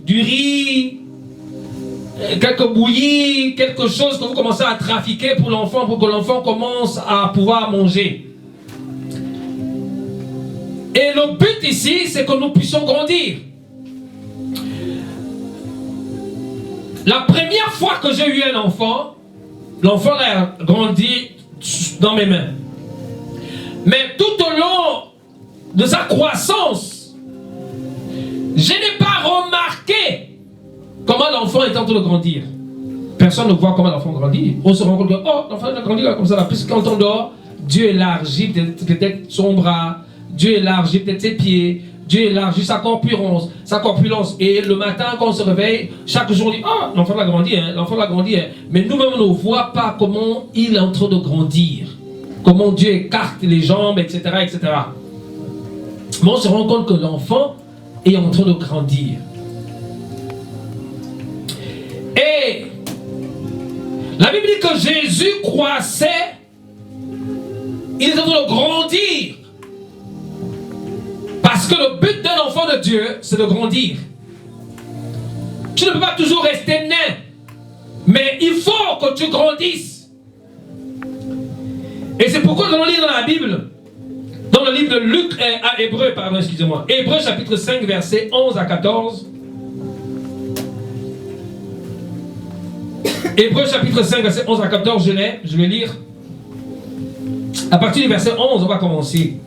du riz, quelques bouillies, quelque chose que vous commencez à trafiquer pour l'enfant, pour que l'enfant commence à pouvoir manger. Et le but ici, c'est que nous puissions grandir. La première fois que j'ai eu un enfant, l'enfant a grandi dans mes mains. Mais tout au long de sa croissance, je n'ai pas remarqué comment l'enfant est en train de grandir. Personne ne voit comment l'enfant grandit. On se rend compte que, oh, l'enfant a grandi comme ça. Puisque quand on dort, Dieu élargit peut-être son bras, Dieu élargit peut-être ses pieds, Dieu élargit sa corpulence. Et le matin, quand on se réveille, chaque jour, on dit, oh, l'enfant a grandi, hein, l'enfant a grandi. Hein. Mais nous-mêmes, on ne voit pas comment il est en train de grandir. Comment Dieu écarte les jambes, etc., etc. Mais on se rend compte que l'enfant est en train de grandir. Et la Bible dit que Jésus croissait, il est en train de grandir. Parce que le but d'un enfant de Dieu, c'est de grandir. Tu ne peux pas toujours rester nain, mais il faut que tu grandisses. Et c'est pourquoi nous allons lire dans la Bible, dans le livre de Luc, Hébreu, Hébreu chapitre 5, versets 11 à 14. Hébreu chapitre 5, verset 11 à 14, je vais lire. À partir du verset 11, on va commencer.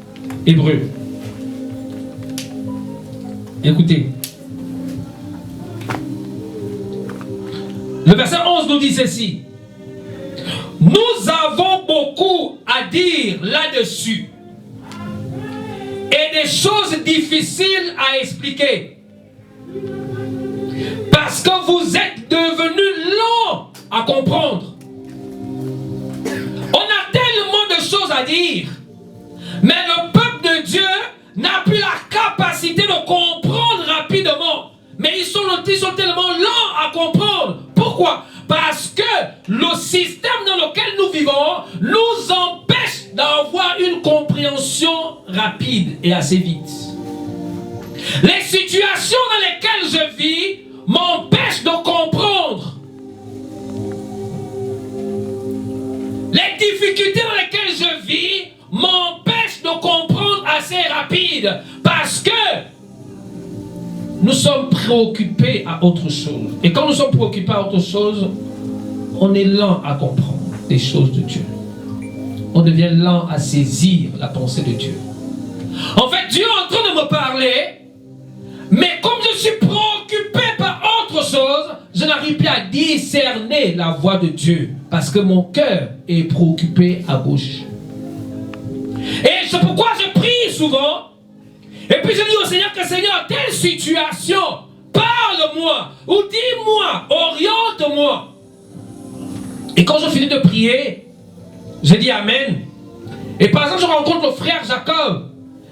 Hébreu. Écoutez. Le verset 11 nous dit ceci. Nous avons beaucoup à dire là-dessus. Et des choses difficiles à expliquer. Parce que vous êtes devenus lents à comprendre. On a tellement de choses à dire. Mais le peuple de Dieu n'a plus la capacité de comprendre rapidement. Mais ils sont tellement lents à comprendre. Pourquoi? Parce que le système dans lequel nous vivons nous empêche d'avoir une compréhension rapide et assez vite. Les situations dans lesquelles je vis m'empêchent de comprendre. Les difficultés dans lesquelles je vis m'empêchent de comprendre assez rapide parce que nous sommes préoccupés à autre chose. Et quand nous sommes préoccupés à autre chose, on est lent à comprendre les choses de Dieu. On devient lent à saisir la pensée de Dieu. En fait, Dieu est en train de me parler, mais comme je suis préoccupé par autre chose, je n'arrive plus à discerner la voix de Dieu parce que mon cœur est préoccupé à gauche. Et c'est pourquoi je prie souvent. Et puis je dis au Seigneur que Seigneur, telle situation, parle-moi, ou dis-moi, oriente-moi. Et quand je finis de prier, je dis Amen. Et par exemple, je rencontre le frère Jacob.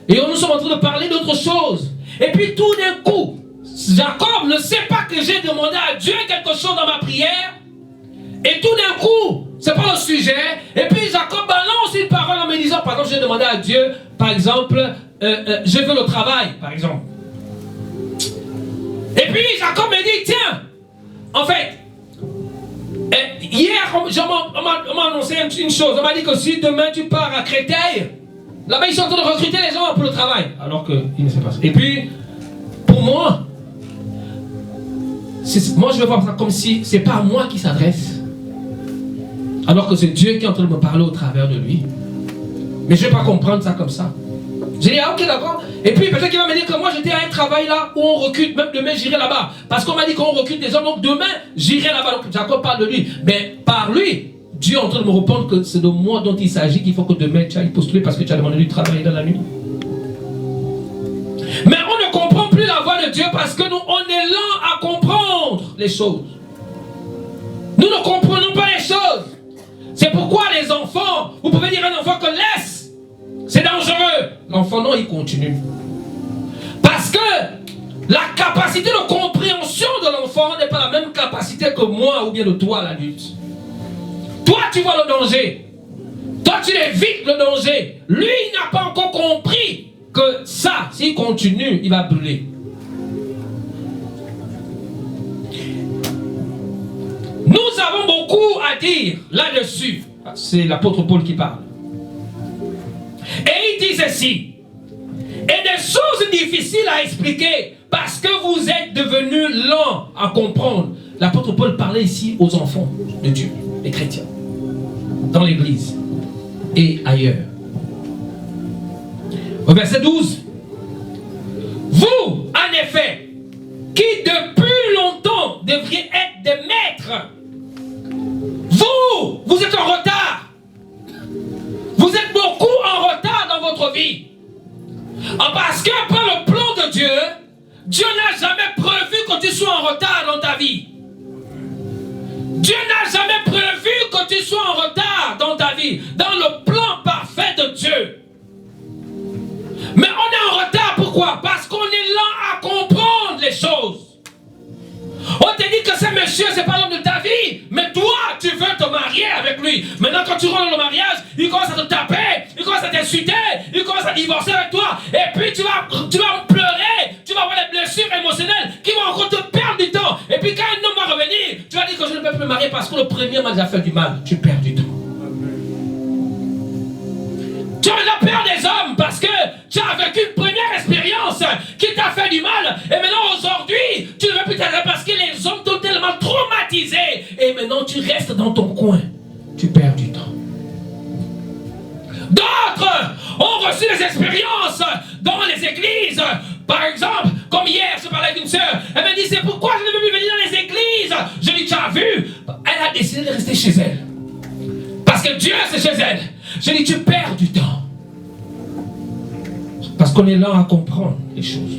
Et nous sommes en train de parler d'autre chose. Et puis tout d'un coup, Jacob ne sait pas que j'ai demandé à Dieu quelque chose dans ma prière. Et tout d'un coup, c'est pas le sujet. Et puis Jacob balance une parole en me disant, par exemple, j'ai demandé à Dieu, par exemple, je veux le travail, par exemple. Et puis Jacob me dit, tiens, en fait, hier, on m'a annoncé une chose. On m'a dit que si demain tu pars à Créteil, là-bas ils sont en train de recruter les gens pour le travail. Alors qu'il ne sait pas ça. Et puis, pour moi, moi je vais voir ça comme si c'est pas à moi qui s'adresse. Alors que c'est Dieu qui est en train de me parler au travers de lui. Mais je ne vais pas comprendre ça comme ça. J'ai dit, ah ok d'accord. Et puis peut-être qu'il va me dire que moi j'étais à un travail là où on recrute, même demain j'irai là-bas. Parce qu'on m'a dit qu'on recrute des hommes, donc demain j'irai là-bas. Donc Jacob parle de lui. Mais par lui, Dieu est en train de me répondre que c'est de moi dont il s'agit, qu'il faut que demain tu ailles postuler parce que tu as demandé du travail dans la nuit. Mais on ne comprend plus la voix de Dieu parce que nous, on est lent à comprendre les choses. Nous ne comprenons pas les choses. C'est pourquoi les enfants, vous pouvez dire à un enfant que laisse, c'est dangereux. L'enfant non, il continue. Parce que la capacité de compréhension de l'enfant n'est pas la même capacité que moi ou bien de toi l'adulte. Toi tu vois le danger. Toi tu évites le danger. Lui il n'a pas encore compris que ça, s'il continue, il va brûler. Nous avons beaucoup à dire là-dessus. C'est l'apôtre Paul qui parle. Et il dit ceci. Et des choses difficiles à expliquer parce que vous êtes devenus lents à comprendre. L'apôtre Paul parlait ici aux enfants de Dieu, les chrétiens, dans l'église et ailleurs. Au verset 12. Vous, en effet, qui depuis longtemps devriez être des maîtres, vous êtes en retard. Vous êtes beaucoup en retard dans votre vie. Parce que par le plan de Dieu, Dieu n'a jamais prévu que tu sois en retard dans ta vie. Dieu n'a jamais prévu que tu sois en retard dans ta vie, dans le plan parfait de Dieu. Mais on est en retard, pourquoi? Parce qu'on est lent à comprendre les choses. On te dit que ce monsieur, c'est pas l'homme de ta vie, mais toi, tu veux te marier avec lui. Maintenant, quand tu rentres dans le mariage, il commence à te taper, il commence à t'insulter, il commence à divorcer avec toi, et puis tu vas pleurer, tu vas avoir des blessures émotionnelles qui vont encore te perdre du temps. Et puis quand un homme va revenir, tu vas dire que je ne peux plus me marier parce que le premier m'a déjà fait du mal. Tu perds du temps. Tu as la peur des hommes parce que tu as vécu une première expérience qui t'a fait du mal. Et maintenant, aujourd'hui, tu ne veux plus t'arrêter parce que les hommes t'ont tellement traumatisé. Et maintenant, tu restes dans ton coin. Tu perds du temps. D'autres ont reçu des expériences dans les églises. Par exemple, comme hier, je parlais avec une sœur. Elle m'a dit, c'est pourquoi je ne veux plus venir dans les églises. Je lui ai dit, tu as vu? Elle a décidé de rester chez elle. Parce que Dieu, c'est chez elle. Je dis, tu perds du temps. Parce qu'on est lent à comprendre les choses.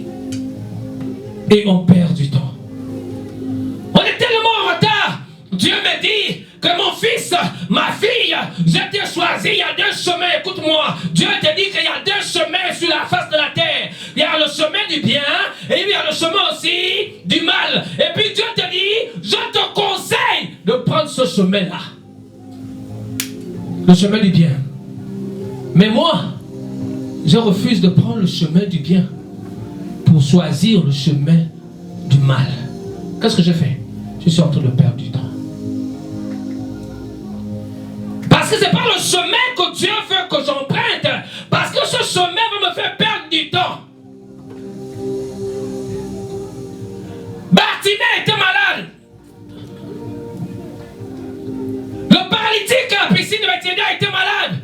Et on perd du temps. On est tellement en retard. Dieu me dit que mon fils, ma fille, je t'ai choisi. Il y a deux chemins. Écoute-moi. Dieu te dit qu'il y a deux chemins sur la face de la terre. Il y a le chemin du bien et il y a le chemin aussi du mal. Et puis Dieu te dit, je te conseille de prendre ce chemin-là. Le chemin du bien. Mais moi, je refuse de prendre le chemin du bien pour choisir le chemin du mal. Qu'est-ce que je fais? Je suis en train de perdre du temps. Parce que ce n'est pas le chemin que Dieu veut que j'emprunte. Parce que ce chemin va me faire perdre du temps. Bartimée était malade. Le paralytique à la piscine de Bethesda était malade.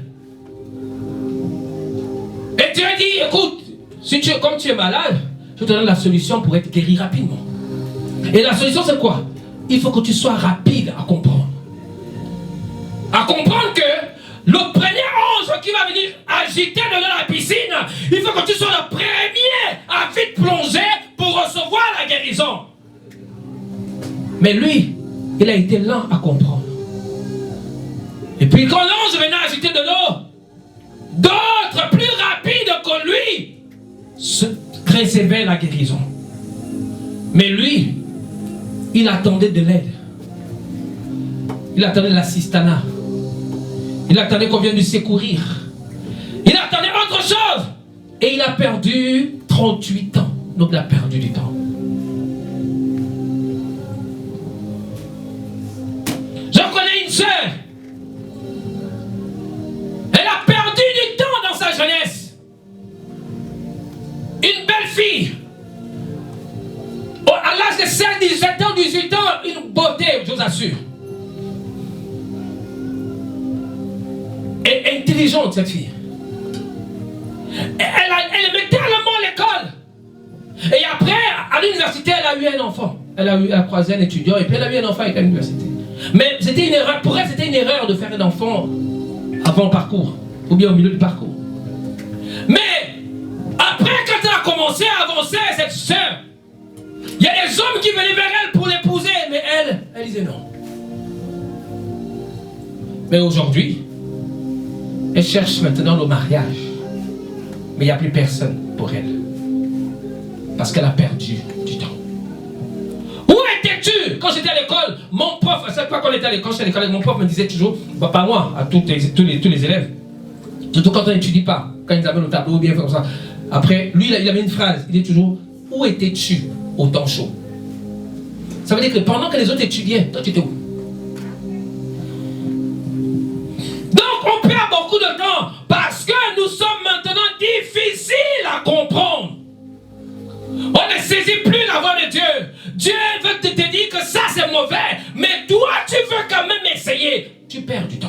Et Dieu a dit, écoute, comme tu es malade, je te donne la solution pour être guéri rapidement. Et la solution c'est quoi? Il faut que tu sois rapide à comprendre. À comprendre que le premier ange qui va venir agiter dans la piscine, il faut que tu sois le premier à vite plonger pour recevoir la guérison. Mais lui, il a été lent à comprendre. Et puis quand l'ange venait agiter de l'eau, d'autres plus rapides que lui recevaient la guérison. Mais lui, il attendait de l'aide. Il attendait l'assistanat. Il attendait qu'on vienne lui secourir. Il attendait autre chose. Et il a perdu 38 ans. Donc il a perdu du temps. Je connais une sœur. Elle a perdu du temps dans sa jeunesse. Une belle fille. À l'âge de 16, 17 ans, 18 ans, une beauté, je vous assure. Et intelligente, cette fille. Elle aimait tellement l'école. Et après, à l'université, elle a eu un enfant. Elle a croisé un étudiant et puis elle a eu un enfant avec l'université. Mais c'était une erreur. Pour elle, c'était une erreur de faire un enfant avant le parcours. Ou bien au milieu du parcours. Mais, après, quand elle a commencé à avancer, cette sœur, il y a des hommes qui venaient vers elle pour l'épouser, mais elle disait non. Mais aujourd'hui, elle cherche maintenant le mariage. Mais il n'y a plus personne pour elle. Parce qu'elle a perdu du temps. Où étais-tu quand j'étais à l'école? Mon prof, à chaque fois qu'on était à l'école, mon prof me disait toujours, bah, pas moi, à tous les élèves. Surtout quand on n'étudie pas, quand ils amènent au tableau ou bien comme ça. Après, lui, il avait une phrase, il dit toujours, où étais-tu au temps chaud? Ça veut dire que pendant que les autres étudiaient, toi tu étais où? saisis plus la voix de Dieu. Dieu veut te dire que ça c'est mauvais, mais toi tu veux quand même essayer. Tu perds du temps.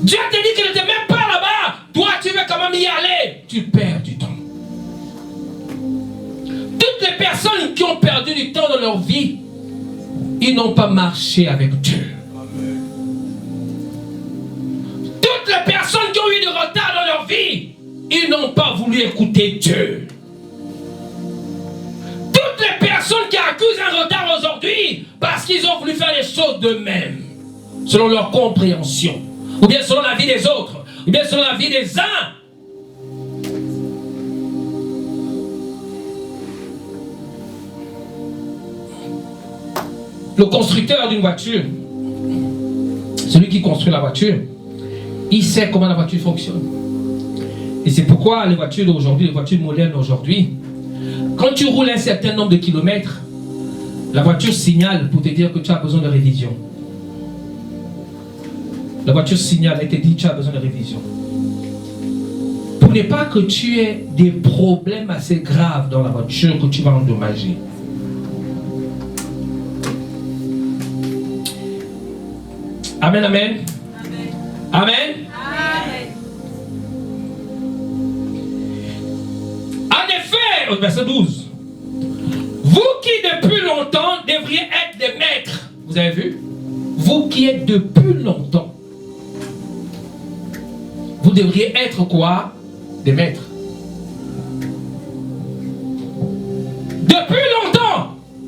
Dieu te dit qu'il n'était même pas là-bas. Toi tu veux quand même y aller. Tu perds du temps. Toutes les personnes qui ont perdu du temps dans leur vie, ils n'ont pas marché avec Dieu. Toutes les personnes qui ont eu du retard dans leur vie, ils n'ont pas voulu écouter Dieu. Toutes les personnes qui accusent un retard aujourd'hui, parce qu'ils ont voulu faire les choses d'eux-mêmes, selon leur compréhension, ou bien selon la vie des autres, ou bien selon la vie des uns. Le constructeur d'une voiture, celui qui construit la voiture, il sait comment la voiture fonctionne. Et c'est pourquoi les voitures d'aujourd'hui, les voitures modernes d'aujourd'hui, quand tu roules un certain nombre de kilomètres, la voiture signale pour te dire que tu as besoin de révision. La voiture signale et te dit que tu as besoin de révision. Pour ne pas que tu aies des problèmes assez graves dans la voiture que tu vas endommager. Amen, amen. Amen. Amen. En effet, au verset 12, vous qui depuis longtemps devriez être des maîtres. Vous avez vu? Vous qui êtes depuis longtemps, vous devriez être quoi? Des maîtres. Depuis